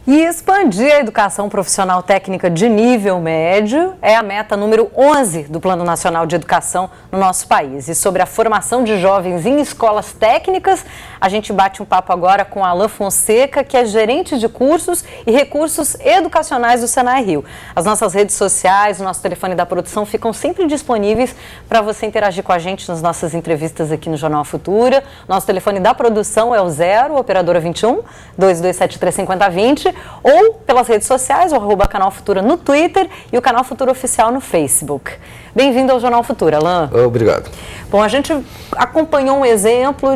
E expandir a educação profissional técnica de nível médio é a meta número 11 do Plano Nacional de Educação no nosso país. E sobre a formação de jovens em escolas técnicas, a gente bate um papo agora com Alain Fonseca, que é gerente de cursos e recursos educacionais do Senai Rio. As nossas redes sociais, o nosso telefone da produção ficam sempre disponíveis para você interagir com a gente nas nossas entrevistas aqui no Jornal Futura. Nosso telefone da produção é o 0, operadora 21 2273 5020. Ou pelas redes sociais, o @Canal Futura no Twitter e o Canal Futura Oficial no Facebook. Bem-vindo ao Jornal Futura, Alain. Obrigado. Bom, a gente acompanhou um exemplo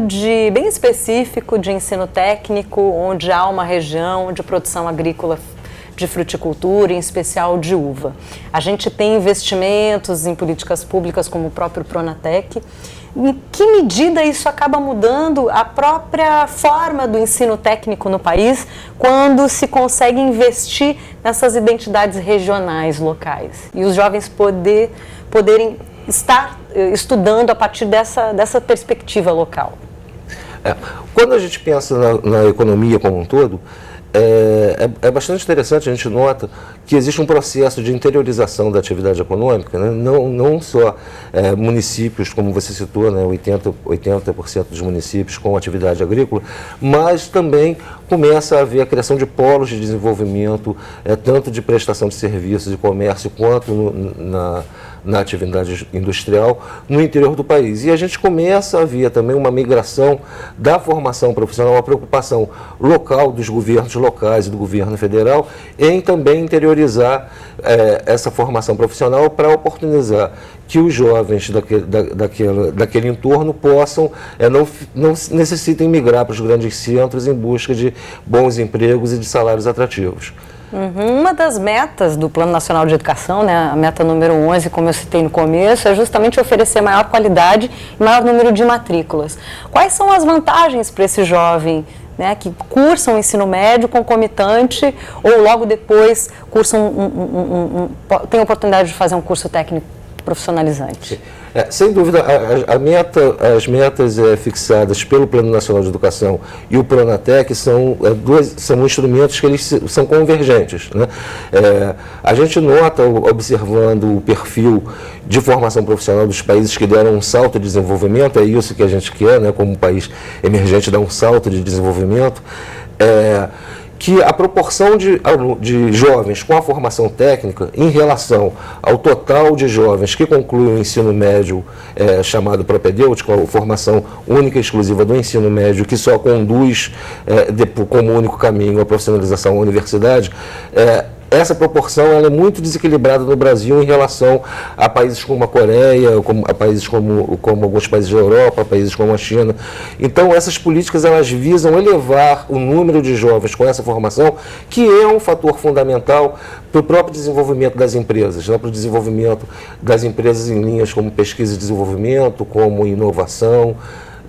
bem específico de ensino técnico, onde há uma região de produção agrícola de fruticultura, em especial de uva. A gente tem investimentos em políticas públicas como o próprio Pronatec. Em que medida isso acaba mudando a própria forma do ensino técnico no país quando se consegue investir nessas identidades regionais, locais? E os jovens poderem estar estudando a partir dessa perspectiva local. Quando a gente pensa na economia como um todo, é bastante interessante, a gente nota que existe um processo de interiorização da atividade econômica, né? Não só municípios, como você citou, né? 80% dos municípios com atividade agrícola, mas também começa a haver a criação de polos de desenvolvimento, tanto de prestação de serviços e comércio, quanto na atividade industrial no interior do país. E a gente começa a ver também uma migração da formação profissional, uma preocupação local dos governos locais e do governo federal em também interiorizar essa formação profissional para oportunizar que os jovens daquele entorno possam, não necessitem migrar para os grandes centros em busca de bons empregos e de salários atrativos. Uma das metas do Plano Nacional de Educação, né, a meta número 11, como eu citei no começo, é justamente oferecer maior qualidade e maior número de matrículas. Quais são as vantagens para esse jovem, né, que cursam o ensino médio concomitante ou logo depois tem a oportunidade de fazer um curso técnico profissionalizante? Sem dúvida, as metas fixadas pelo Plano Nacional de Educação e o Pronatec são instrumentos que eles são convergentes, né? A gente nota, observando o perfil de formação profissional dos países que deram um salto de desenvolvimento, é isso que a gente quer, né, como um país emergente, dar um salto de desenvolvimento, que a proporção de jovens com a formação técnica em relação ao total de jovens que concluem o ensino médio chamado propedêutico, a formação única e exclusiva do ensino médio, que só conduz como único caminho a profissionalização à universidade, essa proporção ela é muito desequilibrada no Brasil em relação a países como a Coreia, a países como alguns países da Europa, países como a China. Então, essas políticas elas visam elevar o número de jovens com essa formação, que é um fator fundamental para o próprio desenvolvimento das empresas, né? Para o desenvolvimento das empresas em linhas como pesquisa e desenvolvimento, como inovação,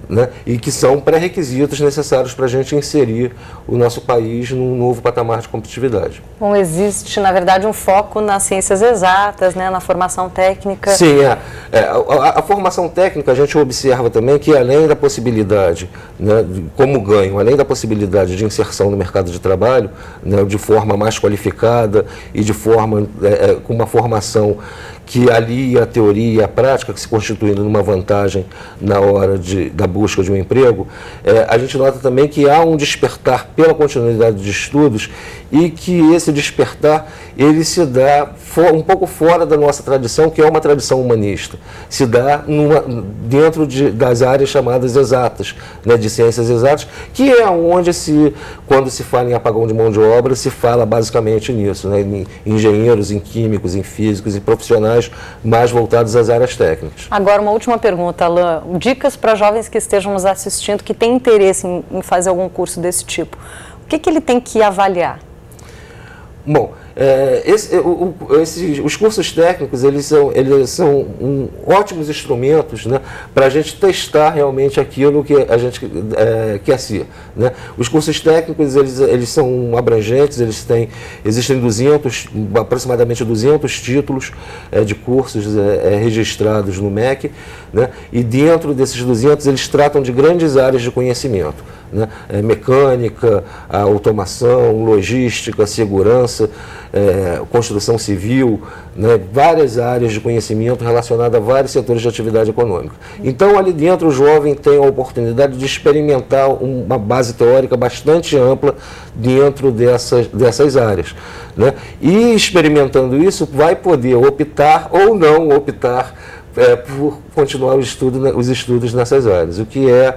né? E que são pré-requisitos necessários para a gente inserir o nosso país num novo patamar de competitividade. Bom, existe, na verdade, um foco nas ciências exatas, né, na formação técnica. Sim, a formação técnica a gente observa também que além da possibilidade, né, como ganho, além da possibilidade de inserção no mercado de trabalho, né, de forma mais qualificada e de forma com uma formação que alia a teoria e a prática, que se constituindo numa vantagem na hora da busca de um emprego, a gente nota também que há um despertar pela continuidade de estudos e que esse despertar ele se dá um pouco fora da nossa tradição, que é uma tradição humanista. Se dá dentro das áreas chamadas exatas, né, de ciências exatas, que é onde, quando se fala em apagão de mão de obra, se fala basicamente nisso, né, em engenheiros, em químicos, em físicos e profissionais mais voltados às áreas técnicas. Agora, uma última pergunta, Alain. Dicas para jovens que estejam nos assistindo, que têm interesse em fazer algum curso desse tipo. O que ele tem que avaliar? Bom, Os cursos técnicos, eles são ótimos instrumentos, né, para a gente testar realmente aquilo que a gente quer ser, né? Os cursos técnicos, eles são abrangentes, existem aproximadamente 200 títulos de cursos registrados no MEC, né? E dentro desses 200 eles tratam de grandes áreas de conhecimento, né? Mecânica, automação, logística, segurança, construção civil, né? Várias áreas de conhecimento relacionadas a vários setores de atividade econômica. Então, ali dentro, o jovem tem a oportunidade de experimentar uma base teórica bastante ampla dentro dessas áreas, né? E experimentando isso, vai poder optar ou não optar por continuar os estudos nessas áreas, o que é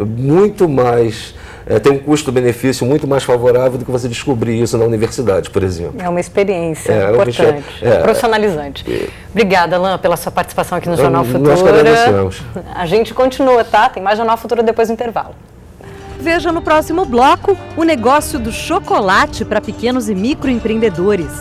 muito mais, tem um custo-benefício muito mais favorável do que você descobrir isso na universidade, por exemplo. É uma experiência importante, profissionalizante. Obrigada, Alain, pela sua participação aqui no Jornal Futura. Nós que agradecemos. A gente continua, tá? Tem mais Jornal Futura depois do intervalo. Veja no próximo bloco o negócio do chocolate para pequenos e microempreendedores.